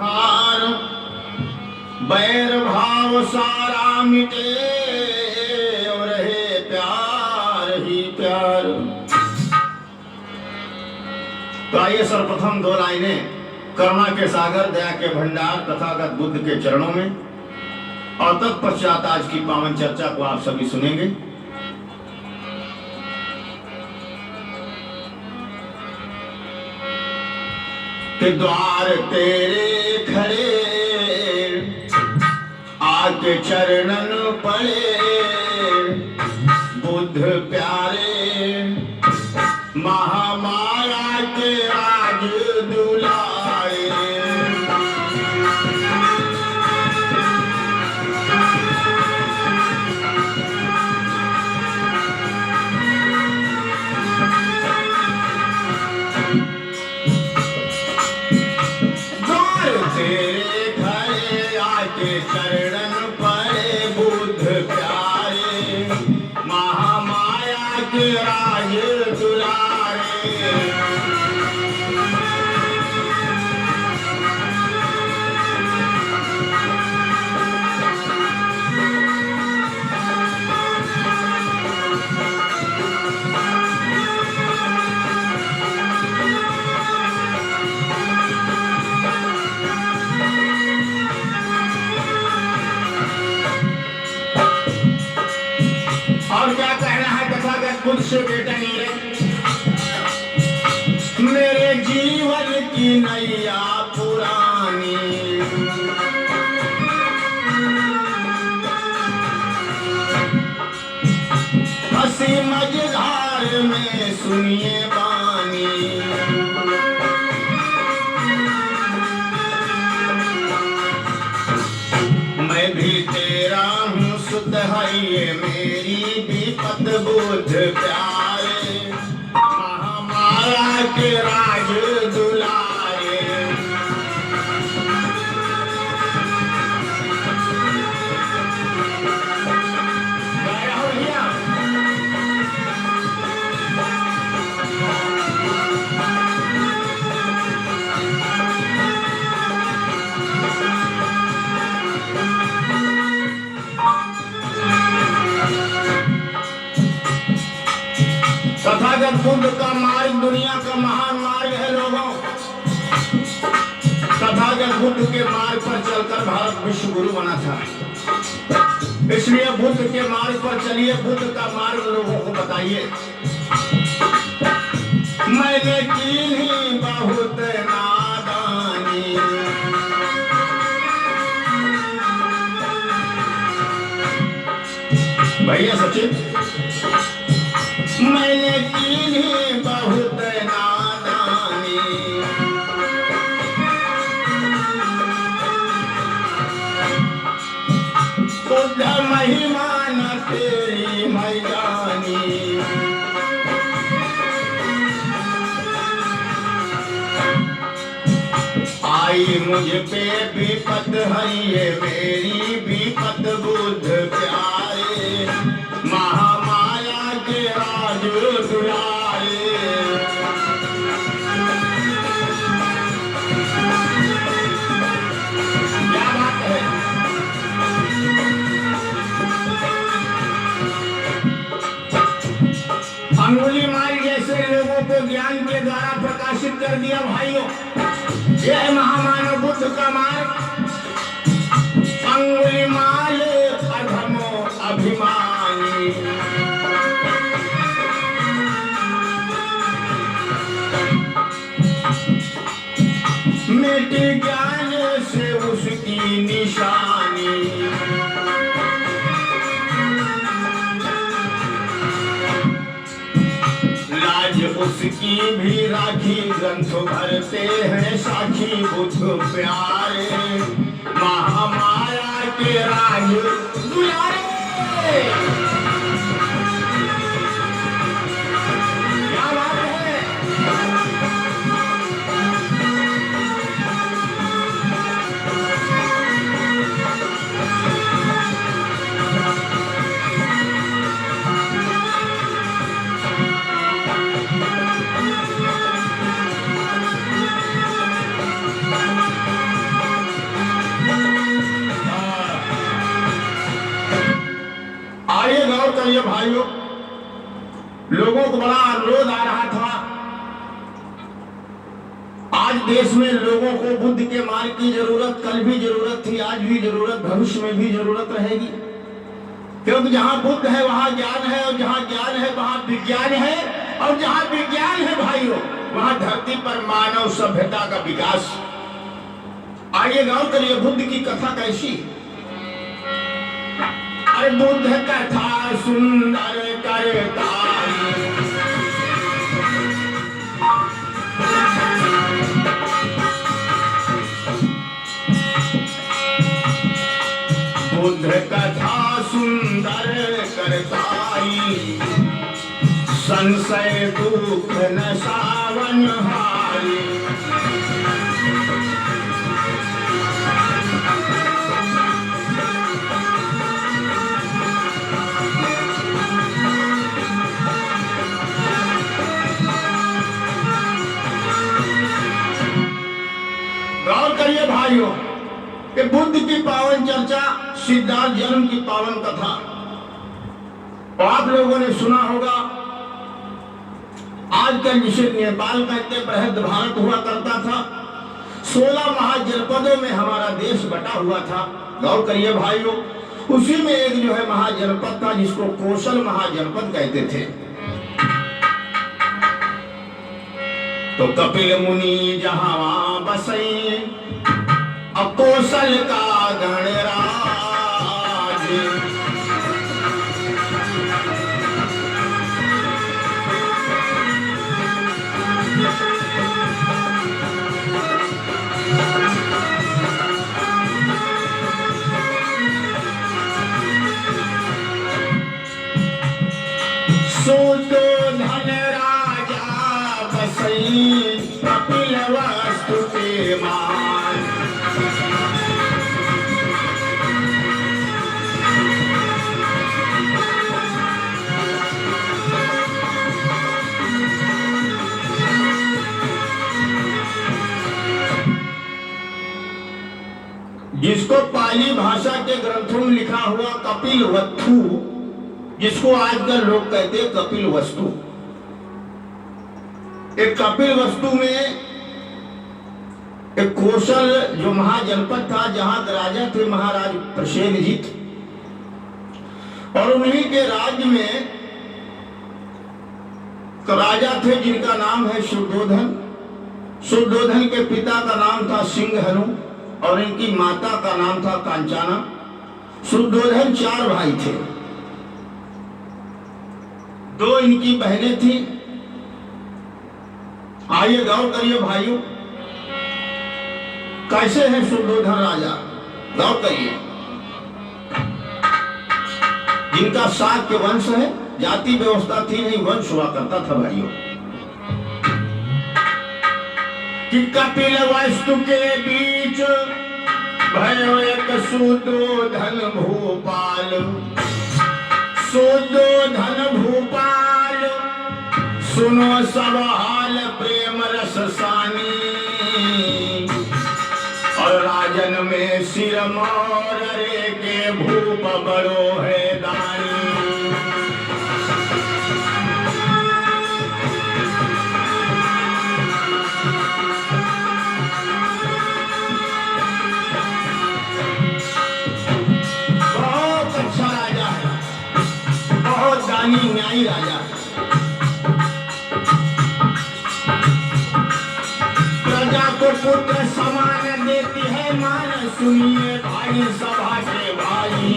हार बैर भाव सारा मिटे और रहे प्यार ही प्यार। तो आइए सर्वप्रथम दो लाइनें करुणा के सागर दया के भंडार तथागत बुद्ध के चरणों में, और तत्पश्चात आज की पावन चर्चा को आप सभी सुनेंगे। कि द्वार तेरे खड़े आके चरणन पड़े बुद्ध प्यारे, महामाया के राज दुलारे। तेरे खड़े आके चरणन पड़े बुद्ध प्यारे, महामाया के राज दुलारे। और क्या कहना है तथागत बुद्ध से बेटा नीरज, मेरे जीवन की नैया पुरानी, हंसी मझधार में सुनिए बानी। मैं भी तेरा हूँ सुध है ये मेरी विपत बुद्ध प्यारे, महामाया के राज दुलारे। तथागत बुद्ध का मार्ग दुनिया का महान मार्ग है लोगों। तथागत बुद्ध के मार्ग पर चलकर भारत विश्व गुरु बना था, इसलिए बुद्ध के मार्ग पर चलिए, बुद्ध का मार्ग लोगों को बताइए। मैंने की ही बहुत नादानी, भैया सचिन, मैंने की ही बहुत नादानी, बुद्ध महिमा न तेरी मैं जानी। आई मुझ पे विपत है ये मेरी विपत बुद्ध प्यारे, महामाया के राज दुलारे। क्या बात है। अंगुली माल जैसे लोगों को ज्ञान के द्वारा प्रकाशित कर दिया भाइयों। यह महामानव बुद्ध का मार्ग। अंगुली माल अधमो अभिमानी, मिट ज्ञान से उसकी निशानी। लाज उसकी भी राखी, ग्रंथ भरते हैं साखी बुद्ध प्यारे, महामाया के राज दुलारे। क्या बात है। करिए भाइयों, लोगों को बड़ा अनुरोध आ रहा था। आज देश में लोगों को बुद्ध के मार्ग की जरूरत कल भी जरूरत थी, आज भी जरूरत, भविष्य में भी जरूरत रहेगी। क्योंकि जहां बुद्ध है वहां ज्ञान है, और जहां ज्ञान है वहां विज्ञान है, और जहां विज्ञान है भाइयों वहां धरती पर मानव सभ्यता का विकास। आइए गौर करिए बुद्ध की कथा कैसी। अरे बुद्ध कथा सुंदर करता, बुद्ध कथा सुंदर करताई, संशय दुख न सावन हारी। गौर करिए भाइयों कि बुद्ध की पावन चर्चा, सिद्धार्थ जन्म की पावन कथा, और आप लोगों ने सुना होगा आजकल जिसे नेपाल कहते बृहद भारत हुआ करता था, 16 महाजनपदों में हमारा देश बटा हुआ था। गौर करिए भाइयों, उसी में एक जो है महाजनपद था जिसको कौशल महाजनपद कहते थे। तो कपिल मुनि जहां बसे, अब कौशल का गणराज, सुदोधन राजा बसई, कपिल वस्तु के मान। जिसको पाली भाषा के ग्रंथों में लिखा हुआ कपिल वस्तु, जिसको आजकल लोग कहते हैं कपिल वस्तु, एक कपिल वस्तु में एक कौशल जो महाजनपद था, जहां राजा थे महाराज प्रसेनजीत, और उन्हीं के राज्य में राजा थे जिनका नाम है शुद्धोधन। शुद्धोधन के पिता का नाम था सिंहहनु और इनकी माता का नाम था कांचाना। शुद्धोधन 4 भाई थे, 2 इनकी बहनें थी। आइए गौर करिए भाइयों, कैसे है शुद्धोधन राजा, गौर करिए। जिनका शाक्य वंश है, जाति व्यवस्था थी नहीं, वंश हुआ करता था भाइयों। कि कपिल वस्तु के बीच भयो एक शुद्धोधन भूपाल, शुद्धोधन भूपाल सुनो सब हाल प्रेम रस सानी, और राजन में सिर मोर रे के भूप बड़ो है दानी। बहुत अच्छा राजा है, बहुत दानी न्यायी राजा है। प्रजा को पुत्र समान देती है मान, सुनिए भाई सभा के भाई।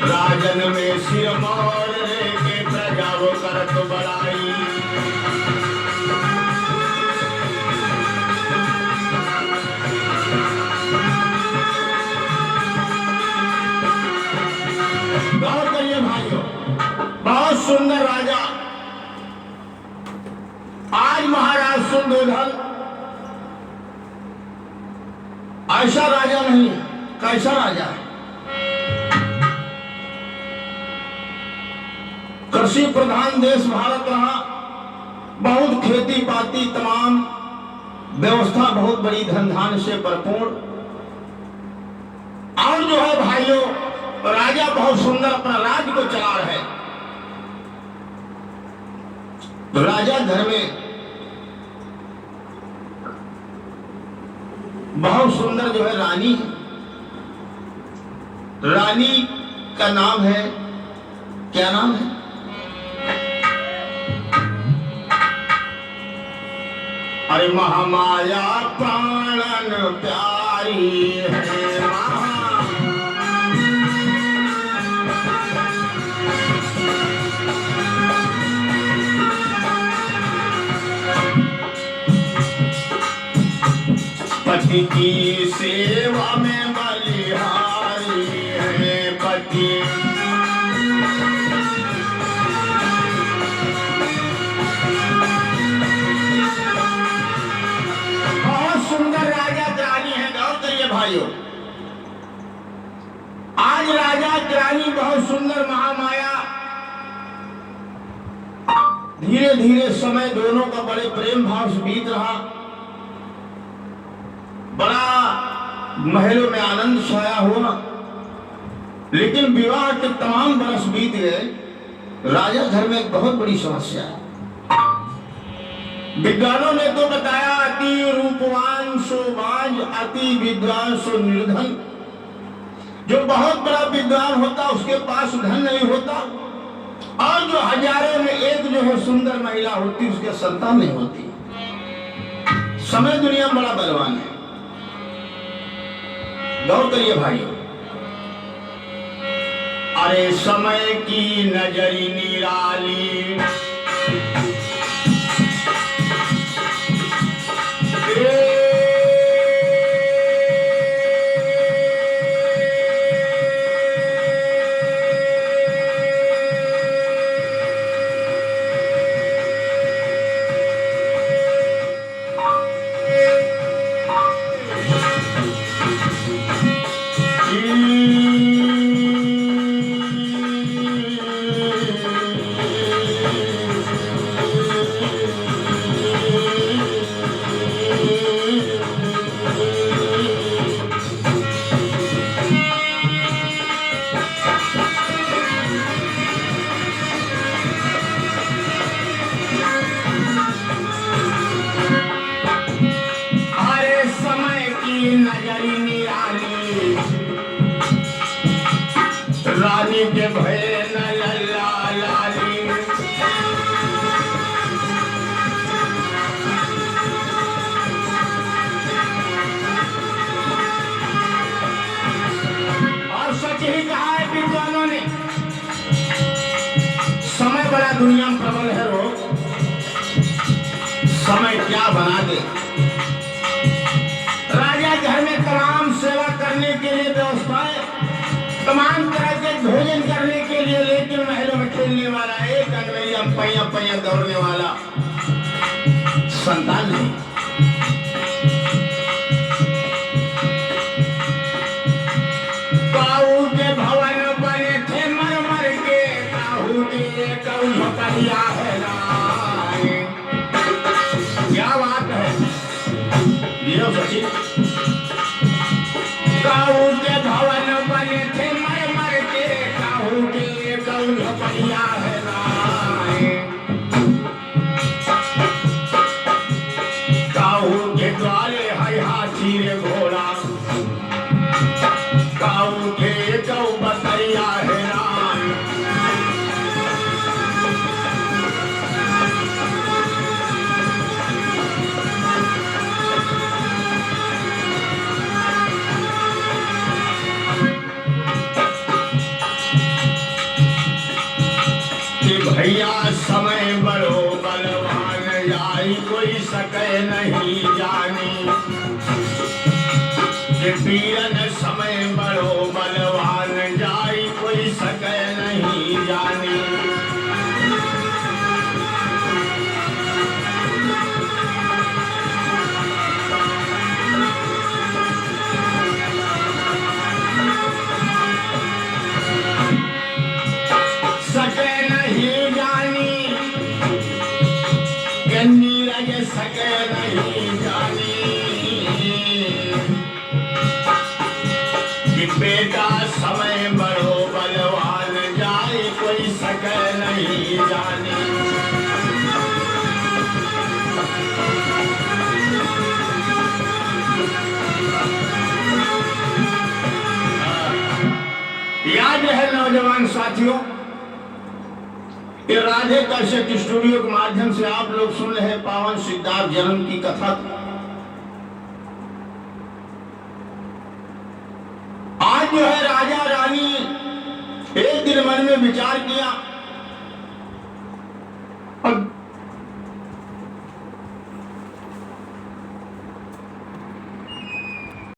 राजन में सिर मोर रे के प्रजा वो करत बड़ाई। गौर करिए भाइयों, बहुत सुंदर राजा। आज महाराज शुद्धोधन ऐसा राजा नहीं, कैसा राजा है। कृषि प्रधान देश भारत रहा, बहुत खेती बाती तमाम व्यवस्था बहुत बड़ी धन धान से भरपूर। और जो है भाइयों, राजा बहुत सुंदर अपना राज्य को चला रहे। राजा घर में बहुत सुंदर जो है रानी है। रानी का नाम है, क्या नाम है? अरे महामाया प्राणन प्यारी है पति की सेवा में बलिहारी है पति। बहुत सुंदर राजा रानी है। गौर करिए भाइयों, आज राजा रानी बहुत सुंदर महामाया। धीरे धीरे समय दोनों का बड़े प्रेम भाव से बीत रहा। बड़ा महलों में आनंद छाया हुआ, लेकिन विवाह के तमाम बरस बीत गए। राजा घर में एक बहुत बड़ी समस्या है। विद्वानों ने तो बताया, अति रूपवान सो बाज, अति विद्वान सो निर्धन। जो बहुत बड़ा विद्वान होता उसके पास धन नहीं होता, और जो हजारों में एक जो है सुंदर महिला होती उसके संतान नहीं होती। समय दुनिया में बड़ा बलवान है। गौर करिए भाइयों, अरे समय की नजरी निराली, रानी के भय न लल्ला लाली। और सच ही कहा है विद्वानों ने, समय बड़ा दुनिया में प्रबल है। रो समय क्या बना दे। राजा घर में तमाम सेवा करने के लिए व्यवस्थाएं, तमाम तरह के भोजन करने के लिए, लेकिन महलों में खेलने वाला एक अंग्रेजा पैया पैया दौड़ने वाला संतान नहीं। काऊ के भवन बने थे मर मर के, काऊ के कऊ झोपड़िया है ना। क्या बात है ये सचिन। काऊ के भवन बने थे मर मर के, काऊ के कऊ झोपड़िया है ना। काऊ के द्वारे है हाथी रे घोड़ा, काऊ के कऊ बतैया है ना। भैया समय बड़ो बलवान, जाई कोई सके नहीं जानी। कि पीरन समय बड़ो बलवान, जाई कोई सके नहीं जानी। सके नहीं जानी, नीरज सके नहीं जानी। कि पेट सके नहीं जाने। याद है नौजवान साथियों, ये राधे कैसेट स्टूडियो के माध्यम से आप लोग सुन रहे हैं पावन सिद्धार्थ जन्म की कथा। आज जो है राजा रानी एक दिन मन में विचार किया